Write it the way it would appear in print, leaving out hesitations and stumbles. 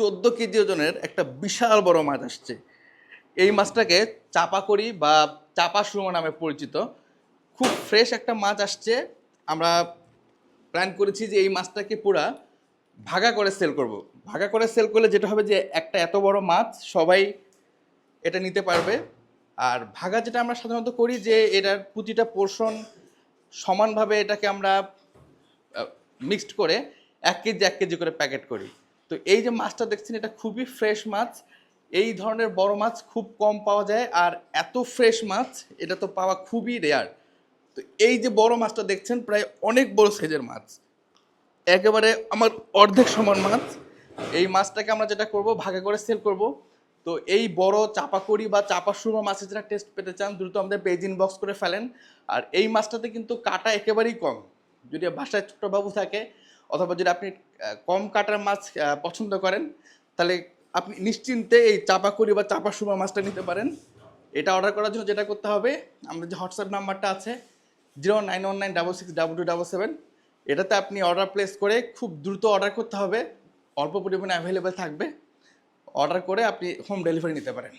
14 KG ওজনের একটা বিশাল বড় মাছ আসছে। এই মাছটাকে চাপাকড়ি বা চাপা সুরমা নামে পরিচিত। খুব ফ্রেশ একটা মাছ আসছে। আমরা প্ল্যান করেছি যে এই মাছটাকে পুরা ভাগা করে সেল করব। ভাগা করে সেল করলে যেটা হবে যে একটা এত বড় মাছ সবাই এটা নিতে পারবে। আর ভাগা যেটা আমরা সাধারণত করি যে এটার প্রতিটা পোর্শন সমানভাবে এটাকে আমরা মিক্সড করে 1 কেজি 1 কেজি করে প্যাকেট করি। তো এই যে মাছটা দেখছেন এটা খুবই ফ্রেশ মাছ। এই ধরনের বড় মাছ খুব কম পাওয়া যায়, আর এত ফ্রেশ মাছ এটা তো পাওয়া খুবই রেয়ার। তো এই যে বড় মাছটা দেখছেন প্রায় অনেক বড় সাইজের মাছ, একেবারে আমার অর্ধেক সমান মাছ। এই মাছটাকে আমরা যেটা করব ভাগে করে সেল করব। তো এই বড় চাপাকড়ি বা চাপা সুরমা মাছের যারা টেস্ট পেতে চান দ্রুত আমাদের পেজ ইনবক্স করে ফেলেন। আর এই মাছটাতে কিন্তু কাটা একেবারেই কম। যদি বাসায় ছোট বাবু থাকে অথবা যদি আপনি কম কাটার মাছ পছন্দ করেন, তাহলে আপনি নিশ্চিন্তে এই চাপাকড়ি বা চাপা সুরমা মাছটা নিতে পারেন। এটা অর্ডার করার জন্য যেটা করতে হবে, আমাদের যে হোয়াটসঅ্যাপ নাম্বারটা আছে 0919662277, এটাতে আপনি অর্ডার প্লেস করে খুব দ্রুত অর্ডার করতে হবে। অল্প পরিমাণে অ্যাভেলেবেল থাকবে। অর্ডার করে আপনি হোম ডেলিভারি নিতে পারেন।